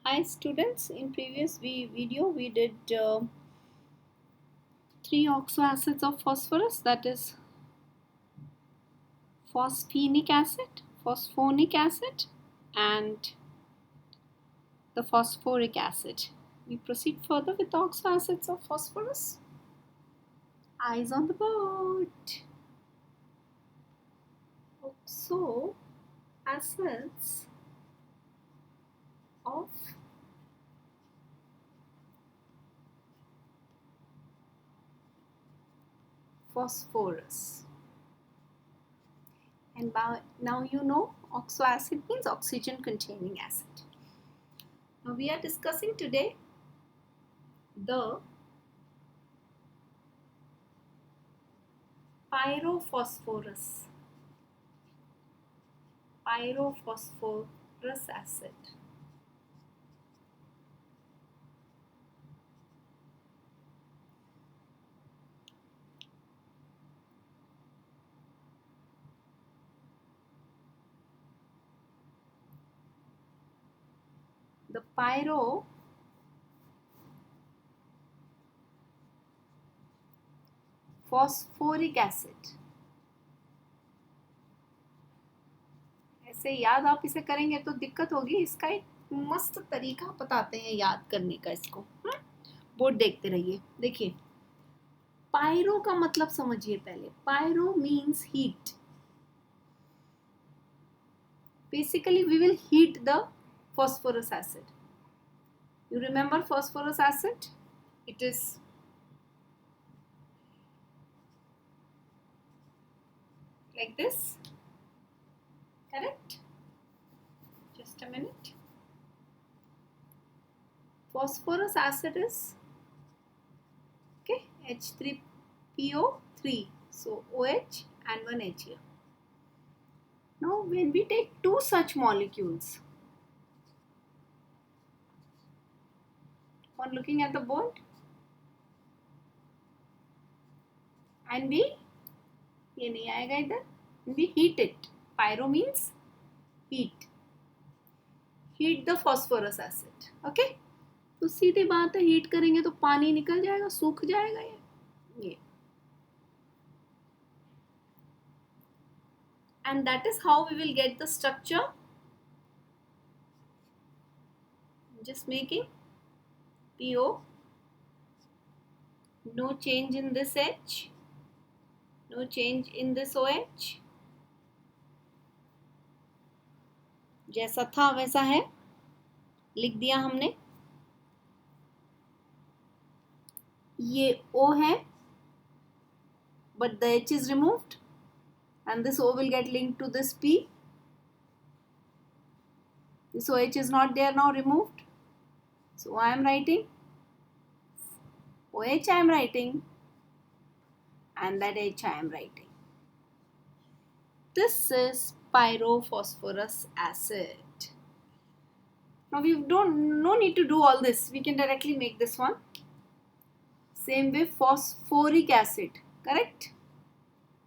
Hi students, in previous video we did 3 oxoacids of phosphorus, that is phosphenic acid, phosphonic acid and the phosphoric acid. We proceed further with the oxoacids of phosphorus. Eyes on the board. Oxoacids of phosphorus. And now you know oxoacid means oxygen containing acid. Now we are discussing today the pyrophosphorus acid. The pyrophosphoric acid. ऐसे याद आप इसे करेंगे तो दिक्कत होगी, इसका एक मस्त तरीका बताते हैं याद करने का इसको। बोर्ड देखते रहिए। देखिए, पायरो का मतलब समझिए पहले। Pyro means heat. Basically we will heat the phosphorus acid. You remember phosphorus acid? It is like this, correct? Just a minute. Phosphorus acid is H3PO3, so OH and one H here. Now when we take two such molecules, on looking at the board, and we, ये नहीं आएगा इधर, we heat it. Pyro means heat. Heat the phosphorus acid. Okay? तो सीधी बात है, heat करेंगे तो पानी निकल जाएगा, सूख जाएगा ये। And that is how we will get the structure. Just making PO, no change in this H, no change in this OH, जैसा था वैसा है, लिख दिया हमने। ये O है, but the H is removed and this O will get linked to this P. This OH is not there now, removed. So I am writing OH, I am writing, and that H I am writing. This is pyrophosphorus acid. Now we no need to do all this. We can directly make this one. Same way, phosphoric acid, correct?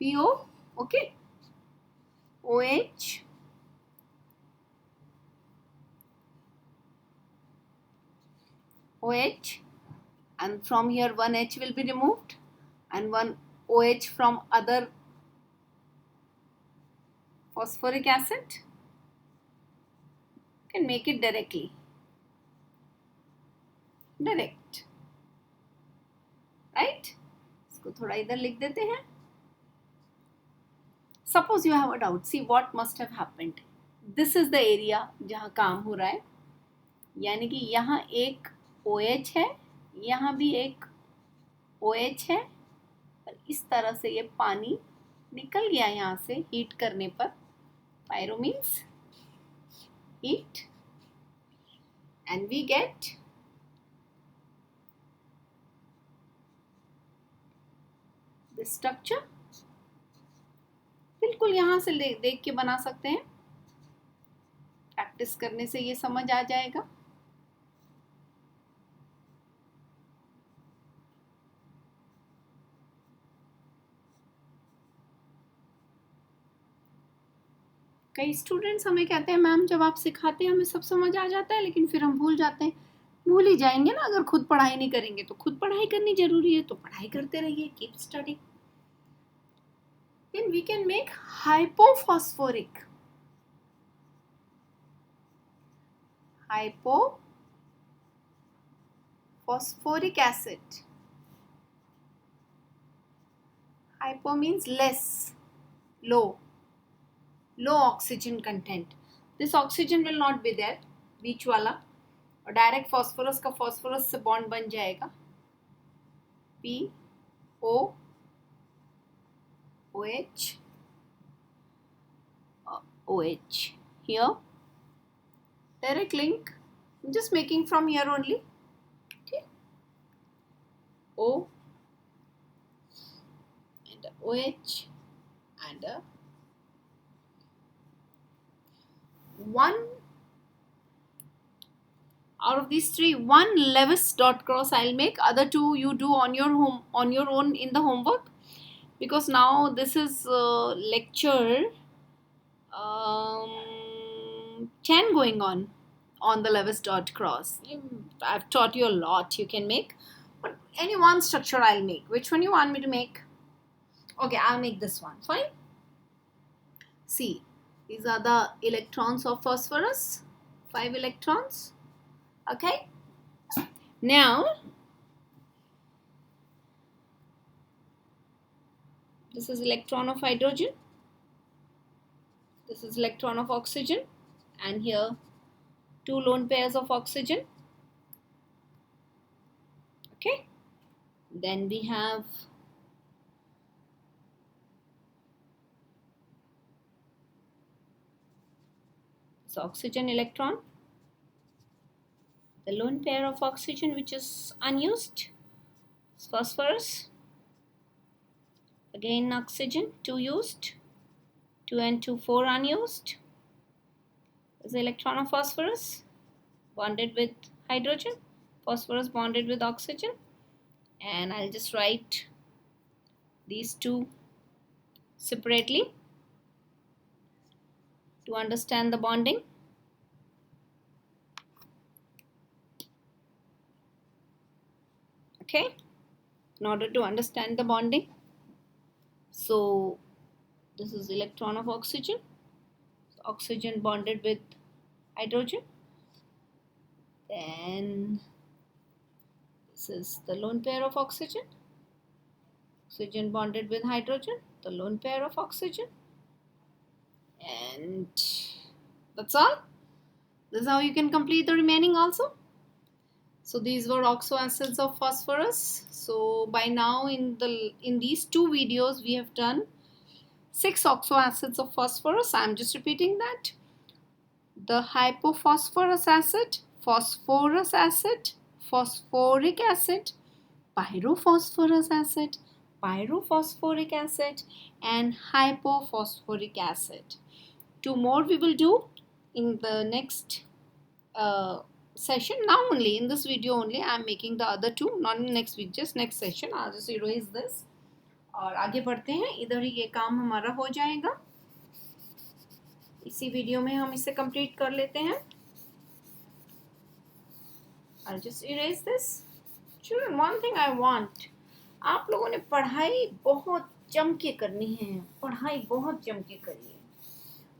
PO, okay? OH, OH, and from here one H will be removed and one OH from other phosphoric acid. You can make it directly. Direct. Right? इसको थोड़ा इधर लिख देते हैं. Suppose you have a doubt. See what must have happened. This is the area जहाँ काम हो रहा है. यानी कि यहाँ एक OH है, यहाँ भी एक OH है, और इस तरह से ये पानी निकल गया यहाँ से हीट करने पर. Pyro means heat, and we get this structure. बिल्कुल यहाँ से देख के बना सकते हैं. प्रैक्टिस करने से ये समझ आ जाएगा. कई स्टूडेंट्स हमें कहते हैं मैम जब आप सिखाते हैं हमें सब समझ आ जाता है लेकिन फिर हम भूल जाते हैं। भूल ही जाएंगे ना अगर खुद पढ़ाई नहीं करेंगे। तो खुद पढ़ाई करनी जरूरी है, तो पढ़ाई करते रहिए, keep study. Then we can make hypophosphoric acid. Hypo means less, low oxygen content. This oxygen will not be there, बीच वाला, और डायरेक्ट फॉस्फोरस का फॉस्फोरस से बॉन्ड बन जाएगा, OH here, direct link. I'm just making from here only. Okay, O and OH and one out of these three, one Lewis dot cross I'll make. Other two you do on your own in the homework, because now this is lecture 10 going on the Lewis dot cross. I've taught you a lot you can make, but any one structure I'll make. Which one you want me to make? Okay, I'll make this one. Fine. See, these are the electrons of phosphorus, 5 electrons. Okay, now this is electron of hydrogen, this is electron of oxygen, and here 2 lone pairs of oxygen. Okay, then we have this oxygen electron, the lone pair of oxygen which is unused, phosphorus, again oxygen, 2 used, 2 and 2, 4 unused. This is the electron of phosphorus bonded with hydrogen, phosphorus bonded with oxygen, and I'll just write these two separately to understand the bonding. Okay, in order to understand the bonding, so this is electron of oxygen, oxygen bonded with hydrogen, then this is the lone pair of oxygen, oxygen bonded with hydrogen, the lone pair of oxygen, and that's all. This is how you can complete the remaining also. So these were oxo acids of phosphorus. So by now in these 2 videos we have done 6 oxo acids of phosphorus. I am just repeating that: the hypophosphorus acid, phosphorus acid, phosphoric acid, pyrophosphorus acid, pyrophosphoric acid, and hypophosphoric acid. 2 more we will do in the next session. Now only in this video only I am making the other 2, not in next week, just next session. I'll just erase this और आगे बढ़ते हैं. इधर ही ये काम हमारा हो जाएगा. इसी वीडियो में हम इसे कंप्लीट कर लेते हैं. I'll just erase this. Children, one thing I want, आप लोगों ने पढ़ाई बहुत जम के करनी है. पढ़ाई बहुत जम के करिए,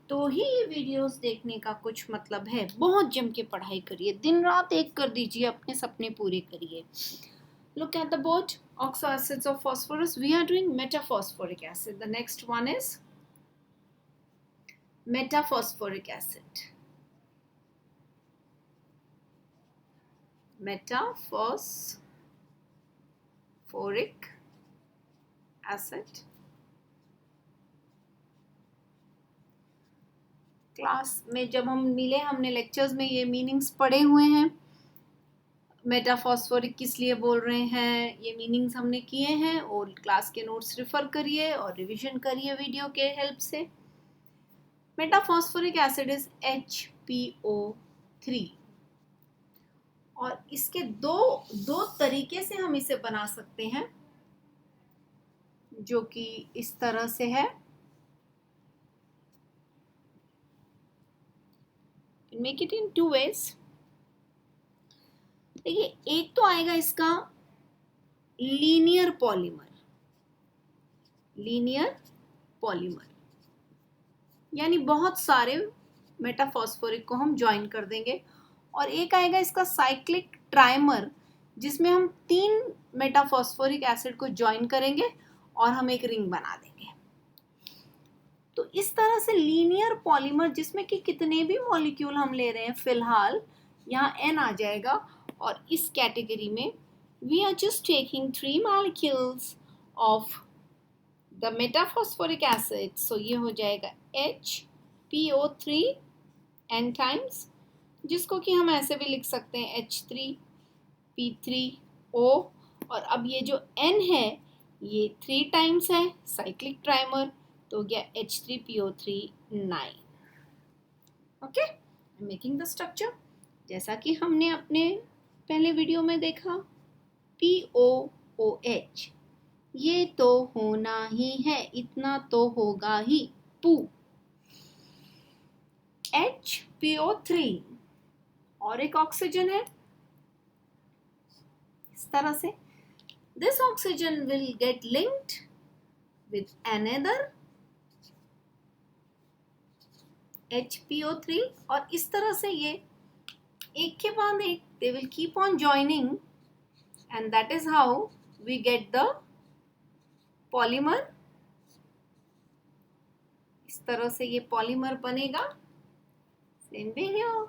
तो ही ये वीडियोस देखने का कुछ मतलब है. बहुत जम के पढ़ाई करिए, दिन रात एक कर दीजिए, अपने सपने पूरे करिए. Look at the board. Oxo acids of phosphorus. We are doing metaphosphoric acid. The next one is metaphosphoric acid. Metaphosphoric acid. Class में जब हम मिले, हमने लेक्चर्स में ये मीनिंग्स पढ़े हुए हैं. मेटाफॉस्फोरिक किस लिए बोल रहे हैं, ये मीनिंग्स हमने किए हैं. और क्लास के नोट्स रेफर करिए और रिवीजन करिए वीडियो के हेल्प से. मेटाफॉस्फोरिक एसिड इज HPO3, और इसके दो तरीके से हम इसे बना सकते हैं, जो कि इस तरह से है. Make it in two ways. देखिए, एक तो आएगा इसका लीनियर पॉलीमर, लीनियर पॉलीमर यानी बहुत सारे मेटाफॉस्फोरिक को हम ज्वाइन कर देंगे, और एक आएगा इसका साइक्लिक ट्राइमर जिसमें हम 3 मेटाफॉस्फोरिक एसिड को ज्वाइन करेंगे और हम एक रिंग बना देंगे। तो इस तरह से लीनियर पॉलीमर जिसमें कि कितने भी मॉलिक्यूल हम ले रहे हैं, फिलहाल यहाँ n आ जाएगा, और इस कैटेगरी में we are just taking 3 molecules of the metaphosphoric acid. So ये हो जाएगा HPO3 n टाइम्स, जिसको कि हम ऐसे भी लिख सकते हैं H3P3O, और अब ये जो n है ये 3 टाइम्स है साइक्लिक ट्राइमर, तो हो गया H3PO3 9। Okay, making the structure जैसा कि हमने अपने पहले वीडियो में देखा, POOH, ये तो होना ही है, इतना तो होगा ही, पू। HPO3 और एक ऑक्सीजन है इस तरह से, this oxygen will get linked with another HPO3, और इस तरह से ये एक के बाद एक they will keep on joining, and that is how we get the polymer। इस तरह से ये पॉलीमर बनेगा। Same way here,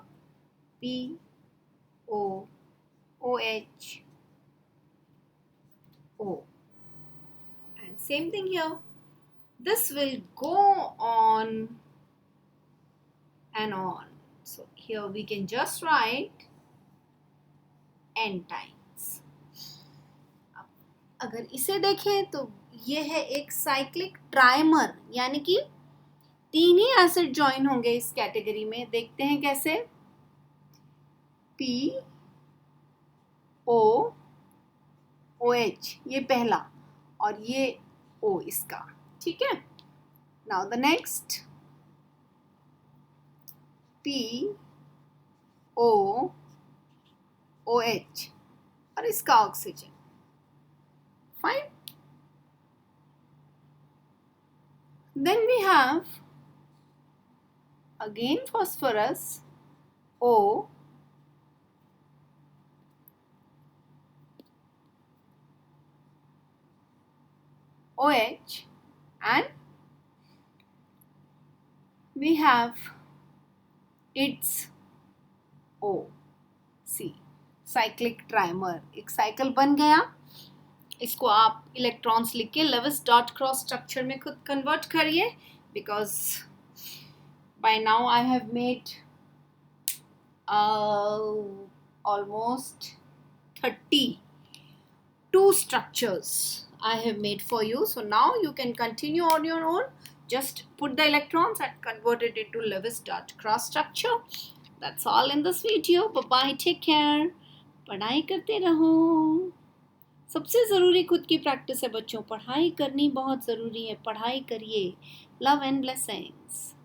POOH O, and same thing here. This will go on and on. So here we can just write n times. अब अगर इसे देखें तो ये है एक साइक्लिक ट्राइमर, यानी कि 3 ही एसिड ज्वाइन होंगे इस कैटेगरी में। देखते हैं कैसे। POOH ये पहला, और ये O इसका, ठीक है। नाउ द नेक्स्ट POOH और इसका oxygen, fine. Then we have again phosphorus, O, OH, and we have its O, C, cyclic trimer. एक साइकिल बन गया। इसको आप इलेक्ट्रॉन्स लिख के लेविस डॉट क्रॉस स्ट्रक्चर में खुद कन्वर्ट करिए, because by now I have made almost 32 structures I have made for you. So now you can continue on your own. Just put the electrons and convert it into Lewis dot cross structure. That's all in this video. Bye bye. Take care. पढ़ाई करते रहो। सबसे ज़रूरी खुद की practice है बच्चों, पढ़ाई करनी बहुत ज़रूरी है। पढ़ाई करिए। Love and blessings.